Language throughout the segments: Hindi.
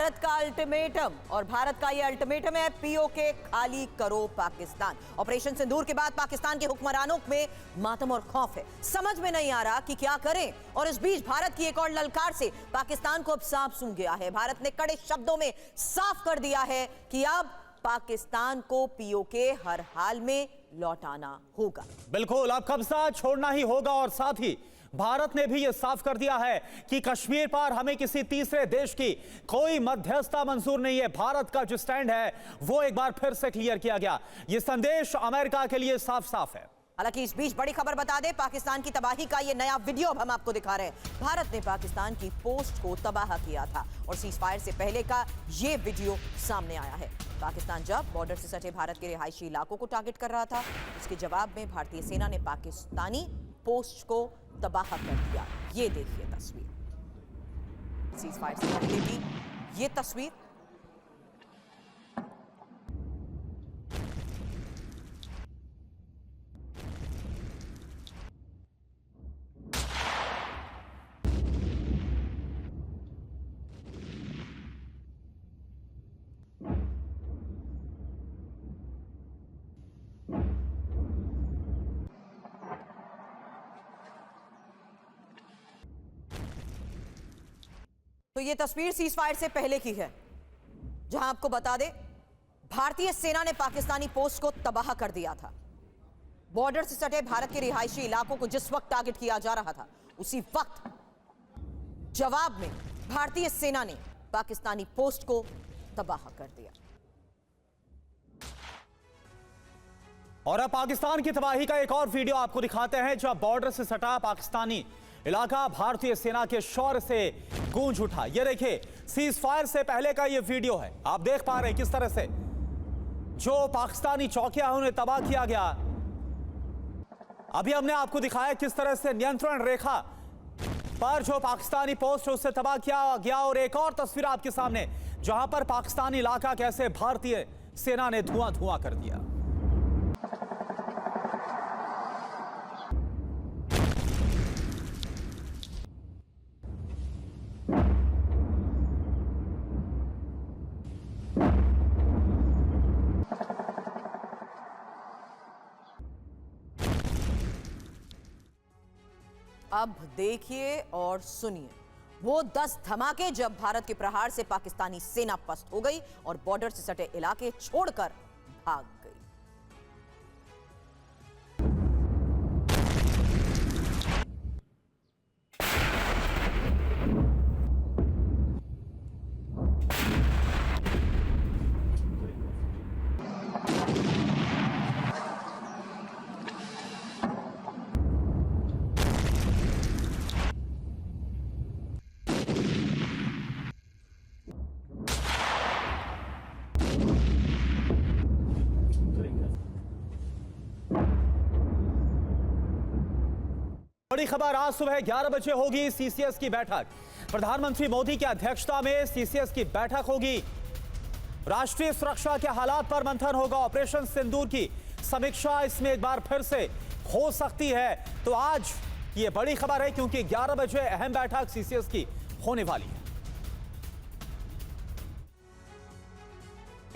भारत का अल्टीमेटम, और भारत का यह अल्टीमेटम है पीओके खाली करो पाकिस्तान। ऑपरेशन सिंदूर के बाद पाकिस्तान के हुक्मरानों में मातम और खौफ है। समझ में नहीं आ रहा कि क्या करें, और इस बीच भारत की एक और ललकार से पाकिस्तान को अब सांप सूंघ गया है। भारत ने कड़े शब्दों में साफ कर दिया है कि अब पाकिस्तान को पीओके हर हाल में लौटाना होगा। बिल्कुल, अब कब्जा छोड़ना ही होगा। और साथ ही भारत ने भी यह साफ कर दिया है कि कश्मीर पर हमें किसी तीसरे देश की कोई मध्यस्थता मंजूर नहीं है। भारत का जो स्टैंड है वो एक बार फिर से क्लियर किया गया। यह संदेश अमेरिका के लिए साफ साफ है। हालांकि इस बीच बड़ी खबर बता दें, पाकिस्तान की तबाही का ये नया वीडियो अब हम आपको दिखा रहे हैं। भारत ने पाकिस्तान की पोस्ट को तबाह किया था और सीज फायर से पहले का ये वीडियो सामने आया है। पाकिस्तान जब बॉर्डर से सटे भारत के रिहायशी इलाकों को टारगेट कर रहा था, उसके जवाब में भारतीय सेना ने पाकिस्तानी पोस्ट को तबाह कर दिया। ये देखिए तस्वीर, सीज फायर से पहले की ये तस्वीर। तो ये तस्वीर सीज फायर से पहले की है, जहां आपको बता दें भारतीय सेना ने पाकिस्तानी पोस्ट को तबाह कर दिया था। बॉर्डर से सटे भारत के रिहायशी इलाकों को जिस वक्त टारगेट किया जा रहा था, उसी वक्त जवाब में भारतीय सेना ने पाकिस्तानी पोस्ट को तबाह कर दिया। और अब पाकिस्तान की तबाही का एक और वीडियो आपको दिखाते हैं, जब बॉर्डर से सटा पाकिस्तानी इलाका भारतीय सेना के शौर्य से गूंज उठा। ये देखिए, सीज फायर से पहले का ये वीडियो है। आप देख पा रहे हैं किस तरह से जो पाकिस्तानी चौकियां हैं उन्हें तबाह किया गया। अभी हमने आपको दिखाया किस तरह से नियंत्रण रेखा पर जो पाकिस्तानी पोस्ट है उससे तबाह किया गया। और एक और तस्वीर आपके सामने, जहां पर पाकिस्तानी इलाका कैसे भारतीय सेना ने धुआं धुआं कर दिया। अब देखिए और सुनिए वो 10 धमाके जब भारत के प्रहार से पाकिस्तानी सेना पस्त हो गई और बॉर्डर से सटे इलाके छोड़कर भाग गई। बड़ी खबर, आज सुबह 11 बजे होगी सीसीएस की बैठक। प्रधानमंत्री मोदी की अध्यक्षता में सीसीएस की बैठक होगी। राष्ट्रीय सुरक्षा के हालात पर मंथन होगा। ऑपरेशन सिंदूर की समीक्षा इसमें एक बार फिर से हो सकती है। तो आज ये बड़ी खबर है क्योंकि 11 बजे अहम बैठक सीसीएस की होने वाली है।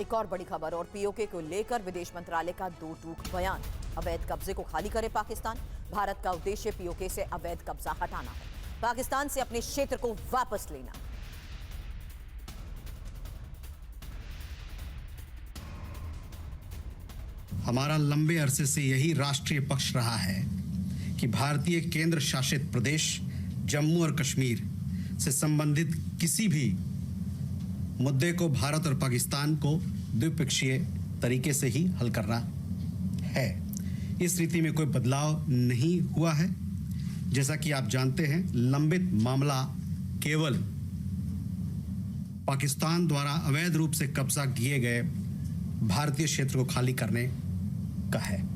एक और बड़ी खबर, और पीओके को लेकर विदेश मंत्रालय का दो टूक बयान। अवैध कब्जे को खाली करे पाकिस्तान। भारत का उद्देश्य पीओके से अवैध कब्जा हटाना है, पाकिस्तान से अपने क्षेत्र को वापस लेना। हमारा लंबे अरसे से यही राष्ट्रीय पक्ष रहा है कि भारतीय केंद्र शासित प्रदेश जम्मू और कश्मीर से संबंधित किसी भी मुद्दे को भारत और पाकिस्तान को द्विपक्षीय तरीके से ही हल करना है। इस रीति में कोई बदलाव नहीं हुआ है। जैसा कि आप जानते हैं, लंबित मामला केवल पाकिस्तान द्वारा अवैध रूप से कब्जा किए गए भारतीय क्षेत्र को खाली करने का है।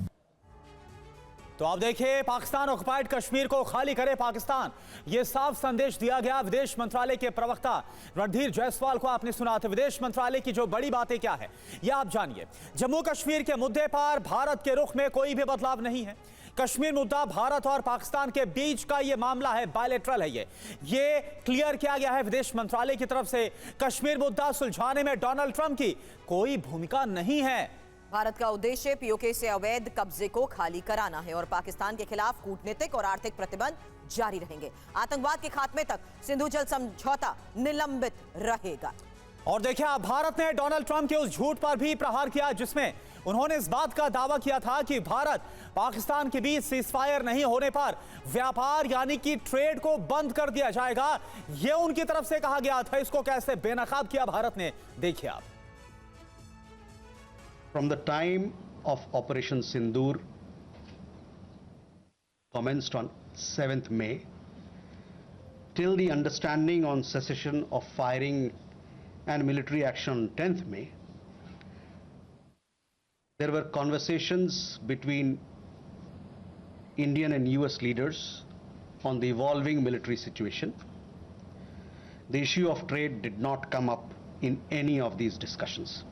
तो आप देखिए, पाकिस्तान ऑक्युपाइड कश्मीर को खाली करे पाकिस्तान, यह साफ संदेश दिया गया विदेश मंत्रालय के प्रवक्ता रणधीर जायसवाल को। आपने सुना था विदेश मंत्रालय की जो बड़ी बातें क्या है, यह आप जानिए। जम्मू कश्मीर के मुद्दे पर भारत के रुख में कोई भी बदलाव नहीं है। कश्मीर मुद्दा भारत और पाकिस्तान के बीच का यह मामला है, बायलैटरल है। ये क्लियर किया गया है विदेश मंत्रालय की तरफ से। कश्मीर मुद्दा सुलझाने में डोनाल्ड ट्रंप की कोई भूमिका नहीं है। भारत का उद्देश्य पीओके से अवैध कब्जे को खाली कराना है और पाकिस्तान के खिलाफ कूटनीतिक और आर्थिक प्रतिबंध जारी रहेंगे। आतंकवाद के खात्मे तक सिंधु जल समझौता निलंबित रहेगा। और देखिए, अब भारत ने डोनाल्ड ट्रंप के उस झूठ पर भी प्रहार किया जिसमें उन्होंने इस बात का दावा किया था कि भारत पाकिस्तान के बीच सीजफायर नहीं होने पर व्यापार यानी कि ट्रेड को बंद कर दिया जाएगा। यह उनकी तरफ से कहा गया था। इसको कैसे बेनकाब किया भारत ने, देखिए आप। From the time of Operation Sindoor, commenced on 7th May, till the understanding on cessation of firing and military action on 10th May, there were conversations between Indian and US leaders on the evolving military situation. The issue of trade did not come up in any of these discussions.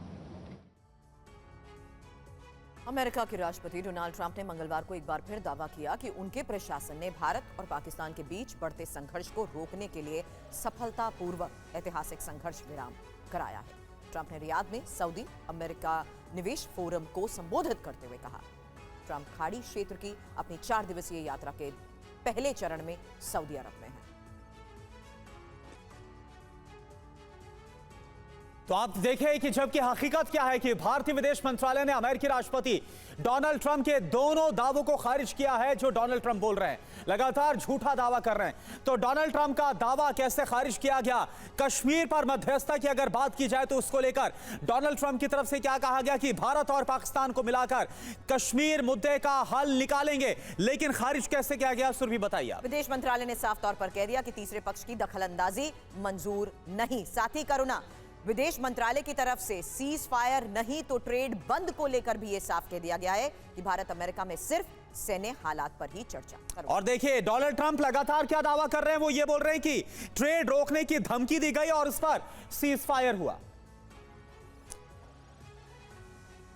America के राष्ट्रपति डोनाल्ड ट्रंप ने मंगलवार को एक बार फिर दावा किया कि उनके प्रशासन ने भारत और पाकिस्तान के बीच बढ़ते संघर्ष को रोकने के लिए सफलतापूर्वक ऐतिहासिक संघर्ष विराम कराया है। ट्रंप ने रियाद में सऊदी अमेरिका निवेश फोरम को संबोधित करते हुए कहा। ट्रंप खाड़ी क्षेत्र की अपनी 4 दिवसीय यात्रा के पहले चरण में सऊदी अरब में हैं। तो आप देखें कि जबकि हकीकत क्या है कि भारतीय विदेश मंत्रालय ने अमेरिकी राष्ट्रपति डोनाल्ड ट्रंप के दोनों दावों को खारिज किया है जो डोनाल्ड ट्रंप बोल रहे हैं, लगातार झूठा दावा कर रहे हैं। तो डोनाल्ड ट्रंप का दावा कैसे खारिज किया गया? कश्मीर पर मध्यस्थता की अगर बात की जाए तो उसको लेकर डोनाल्ड ट्रंप की तरफ से क्या कहा गया कि भारत और पाकिस्तान को मिलाकर कश्मीर मुद्दे का हल निकालेंगे, लेकिन खारिज कैसे किया गया, सुरभि बताइए। विदेश मंत्रालय ने साफ तौर पर कह दिया कि तीसरे पक्ष की दखलंदाजी मंजूर नहीं। साथ ही करुणा, विदेश मंत्रालय की तरफ से सीज फायर नहीं तो ट्रेड बंद को लेकर भी यह साफ कह दिया गया है कि भारत अमेरिका में सिर्फ सैन्य हालात पर ही चर्चा। और देखिए, डोनाल्ड ट्रंप लगातार क्या दावा कर रहे हैं, वो ये बोल रहे हैं कि ट्रेड रोकने की धमकी दी गई और इस पर सीज फायर हुआ।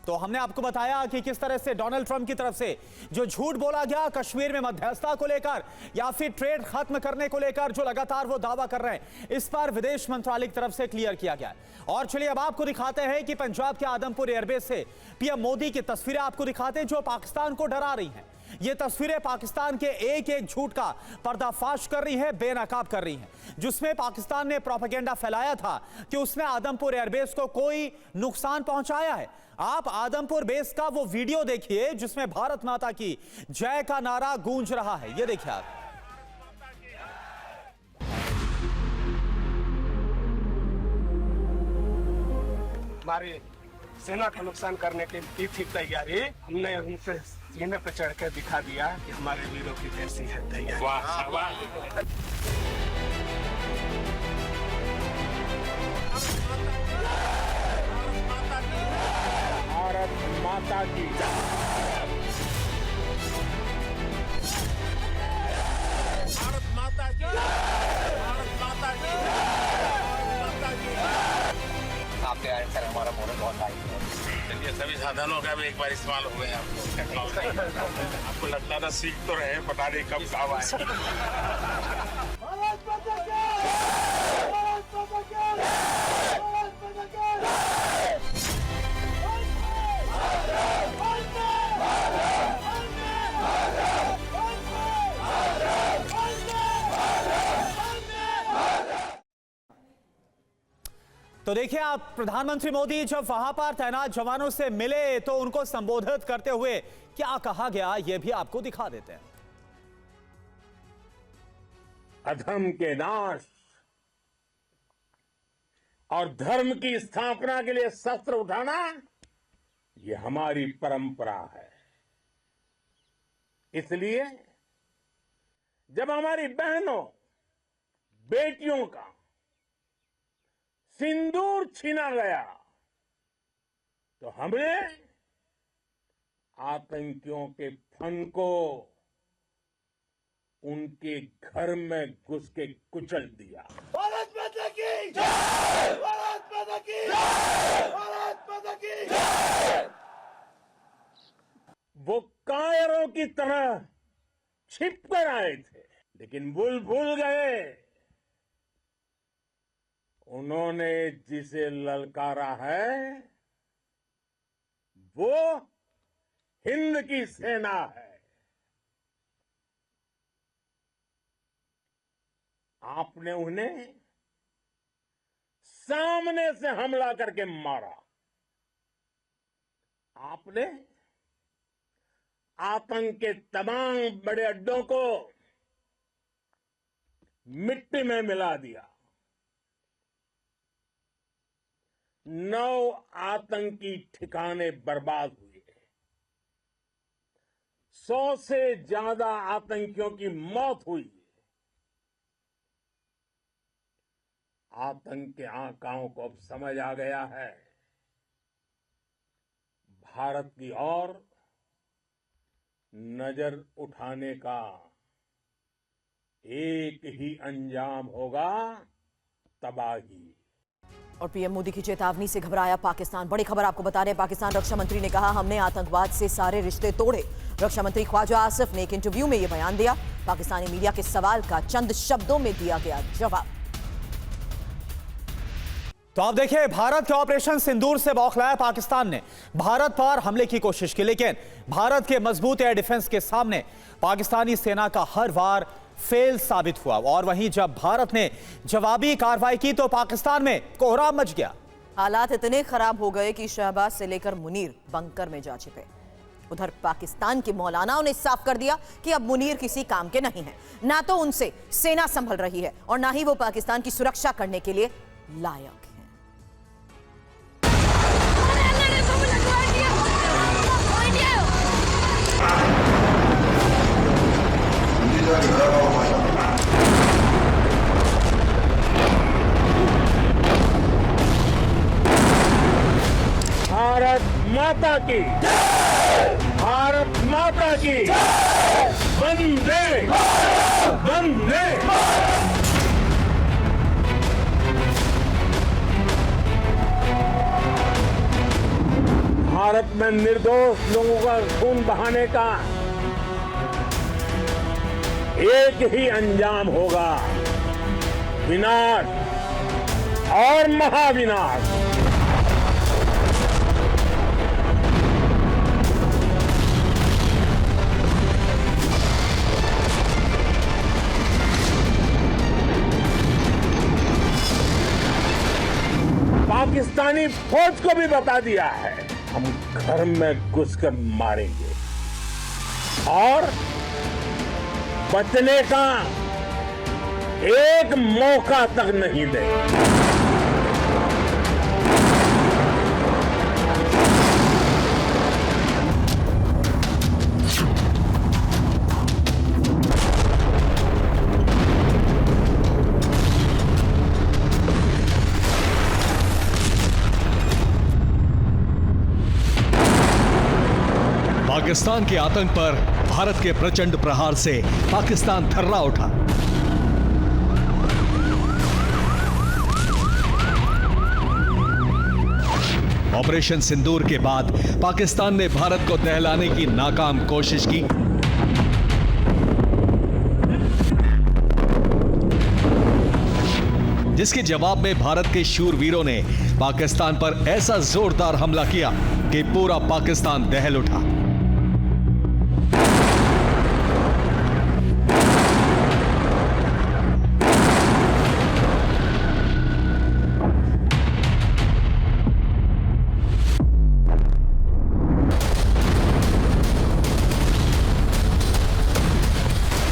तो हमने आपको बताया कि किस तरह से डोनाल्ड ट्रंप की तरफ से जो झूठ बोला गया कश्मीर में मध्यस्थता को लेकर या फिर ट्रेड खत्म करने को लेकर, जो लगातार वो दावा कर रहे हैं, इस पर विदेश मंत्रालय की तरफ से क्लियर किया गया है। और चलिए अब आपको दिखाते हैं कि पंजाब के आदमपुर एयरबेस से पीएम मोदी की तस्वीरें आपको दिखाते हैं जो पाकिस्तान को डरा रही हैं। ये तस्वीरें पाकिस्तान के एक एक झूठ का पर्दाफाश कर रही है, बेनकाब कर रही हैं, जिसमें पाकिस्तान ने प्रोपेगेंडा फैलाया था कि उसने आदमपुर एयरबेस को कोई नुकसान पहुंचाया है। आप आदमपुर बेस का वो वीडियो देखिए जिसमें भारत माता की जय का नारा गूंज रहा है। ये देखिए आप। हमारी सेना का नुकसान करने की की थी तैयारी, हमने उनसे सीने पर चढ़ कर दिखा दिया कि हमारे वीरों की कैसी है तैयारी। वाह वाह। भारत माता की भारत माता की भारत माता की माता की। आपके आए सर, हमारा मोरल बहुत हाई है। चलिए, सभी साधनों का भी एक बार इस्तेमाल हो गया आपको लगता था सीख तो रहे, पता नहीं कब काम आए। तो देखिए आप, प्रधानमंत्री मोदी जब वहां पर तैनात जवानों से मिले तो उनको संबोधित करते हुए क्या कहा गया, यह भी आपको दिखा देते हैं। अधर्म के नाश और धर्म की स्थापना के लिए शस्त्र उठाना, ये हमारी परंपरा है। इसलिए जब हमारी बहनों बेटियों का सिंदूर छीना गया तो हमने आतंकियों के फन को उनके घर में घुस के कुचल दिया। भारत माता की जय! भारत माता की जय! भारत माता की जय! वो कायरों बुलबुलों की तरह छिप कर आए थे, लेकिन भूल गए उन्होंने जिसे ललकारा है वो हिंद की सेना है। आपने उन्हें सामने से हमला करके मारा। आपने आतंक के तमाम बड़े अड्डों को मिट्टी में मिला दिया। 9 आतंकी ठिकाने बर्बाद हुए। 100 से ज्यादा आतंकियों की मौत हुई। आतंक के आकाओं को अब समझ आ गया है, भारत की ओर नजर उठाने का एक ही अंजाम होगा, तबाही। और पीएम मोदी की चेतावनी से घबराया पाकिस्तान। बड़ी खबर आपको बता रहे हैं, पाकिस्तान रक्षा मंत्री ने कहा हमने आतंकवाद से सारे रिश्ते तोड़े। रक्षा मंत्री ख्वाजा आसिफ ने एक इंटरव्यू में यह बयान दिया। पाकिस्तानी मीडिया के सवाल का चंद शब्दों में दिया गया जवाब। तो आप देखिए, भारत के ऑपरेशन सिंदूर से बौखलाया पाकिस्तान ने भारत पर हमले की कोशिश की, लेकिन भारत के मजबूत एयर डिफेंस के सामने पाकिस्तानी सेना का हर वार फेल साबित हुआ। और वहीं जब भारत ने जवाबी कार्रवाई की तो पाकिस्तान में कोहराम मच गया। हालात इतने खराब हो गए कि शहबाज से लेकर मुनीर बंकर में जा छिपे। उधर पाकिस्तान के मौलानाओं ने साफ कर दिया कि अब मुनीर किसी काम के नहीं हैं। ना तो उनसे सेना संभल रही है और ना ही वो पाकिस्तान की सुरक्षा करने के लिए लायक है। भारत माता की, भारत माता की, वंदे वंदे। भारत में निर्दोष लोगों का खून बहाने का एक ही अंजाम होगा, विनाश और महाविनाश। पाकिस्तानी फौज को भी बता दिया है, हम घर में घुसकर मारेंगे और बचने का एक मौका तक नहीं देंगे। पाकिस्तान के आतंक पर भारत के प्रचंड प्रहार से पाकिस्तान थर्रा उठा। ऑपरेशन सिंदूर के बाद पाकिस्तान ने भारत को दहलाने की नाकाम कोशिश की। जिसके जवाब में भारत के शूरवीरों ने पाकिस्तान पर ऐसा जोरदार हमला किया कि पूरा पाकिस्तान दहल उठा।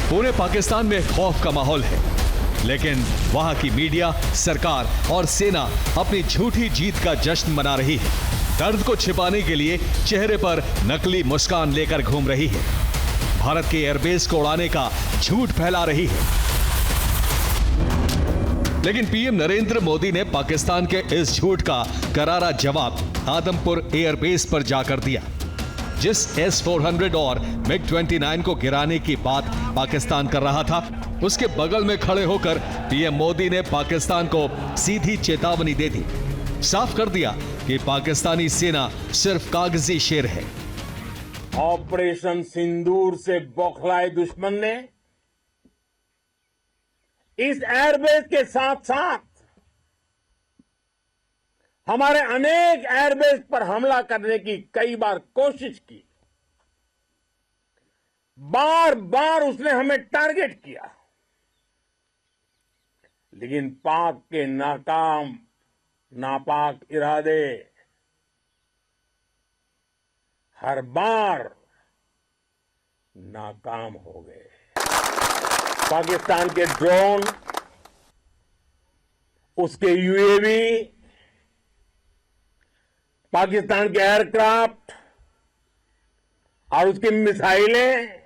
पूरे पाकिस्तान में खौफ का माहौल है, लेकिन वहां की मीडिया, सरकार और सेना अपनी झूठी जीत का जश्न मना रही है। दर्द को छिपाने के लिए चेहरे पर नकली मुस्कान लेकर घूम रही है। भारत के एयरबेस को उड़ाने का झूठ फैला रही है। लेकिन पीएम नरेंद्र मोदी ने पाकिस्तान के इस झूठ का करारा जवाब आदमपुर एयरबेस पर जाकर दिया। जिस S-400 और MiG-29 को गिराने की बात पाकिस्तान कर रहा था, उसके बगल में खड़े होकर पीएम मोदी ने पाकिस्तान को सीधी चेतावनी दे दी। साफ कर दिया कि पाकिस्तानी सेना सिर्फ कागजी शेर है। ऑपरेशन सिंदूर से बौखलाए दुश्मन ने इस एयरबेस के साथ साथ हमारे अनेक एयरबेस पर हमला करने की कई बार कोशिश की। बार बार उसने हमें टारगेट किया, लेकिन पाक के नापाक इरादे हर बार नाकाम हो गए। पाकिस्तान के ड्रोन, उसके यूएवी, पाकिस्तान के एयरक्राफ्ट और उसकी मिसाइलें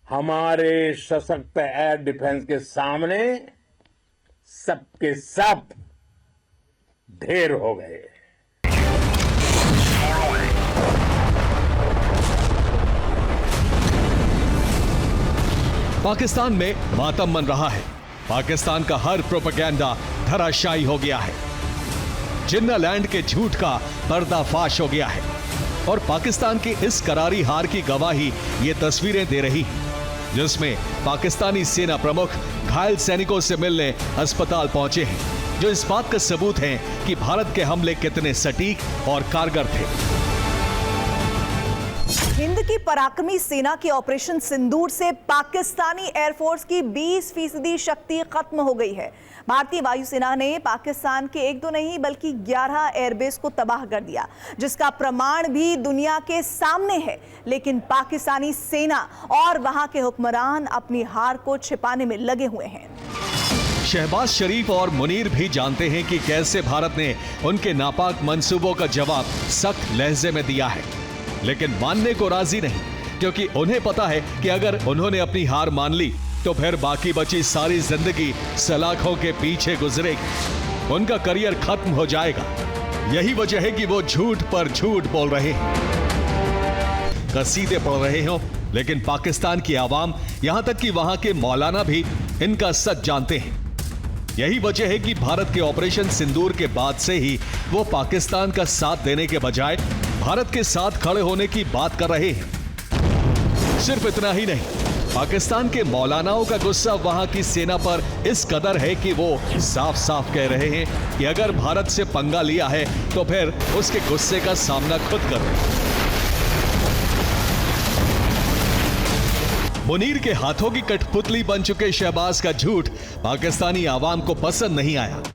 हमारे सशक्त एयर डिफेंस के सामने सबके सब ढेर हो गए। पाकिस्तान में मातम मन रहा है। पाकिस्तान का हर प्रोपेगेंडा धराशायी हो गया है। जिन्ना लैंड के झूठ का पर्दाफाश हो गया है और पाकिस्तान की इस करारी हार की गवाही ये तस्वीरें दे रही हैं, जिसमें पाकिस्तानी सेना प्रमुख घायल सैनिकों से मिलने अस्पताल पहुंचे हैं, जो इस बात का सबूत है कि भारत के हमले कितने सटीक और कारगर थे। हिंद की पराक्रमी सेना के ऑपरेशन सिंदूर से पाकिस्तानी एयरफोर्स की 20% शक्ति खत्म हो गई है। भारतीय वायुसेना ने पाकिस्तान के 1-2 नहीं बल्कि 11 एयरबेस को तबाह कर दिया, जिसका प्रमाण भी दुनिया के सामने है। लेकिन पाकिस्तानी सेना और वहां के हुक्मरान अपनी हार को छिपाने में लगे हुए हैं। शहबाज शरीफ और मुनीर भी जानते हैं कि कैसे भारत ने उनके नापाक मंसूबों का जवाब सख्त लहजे में दिया है, लेकिन मानने को राजी नहीं, क्योंकि उन्हें पता है कि अगर उन्होंने अपनी हार मान ली तो फिर बाकी बची सारी जिंदगी सलाखों के पीछे गुजरेगी, उनका करियर खत्म हो जाएगा। यही वजह है कि वो झूठ पर झूठ बोल रहे हैं, कसीदे पढ़ रहे हो, लेकिन पाकिस्तान की आवाम, यहां तक कि वहां के मौलाना भी इनका सच जानते हैं। यही वजह है कि भारत के ऑपरेशन सिंदूर के बाद से ही वो पाकिस्तान का साथ देने के बजाय भारत के साथ खड़े होने की बात कर रहे हैं। सिर्फ इतना ही नहीं, पाकिस्तान के मौलानाओं का गुस्सा वहां की सेना पर इस कदर है कि वो साफ साफ कह रहे हैं कि अगर भारत से पंगा लिया है तो फिर उसके गुस्से का सामना खुद करो। मुनीर के हाथों की कठपुतली बन चुके शहबाज का झूठ पाकिस्तानी आवाम को पसंद नहीं आया।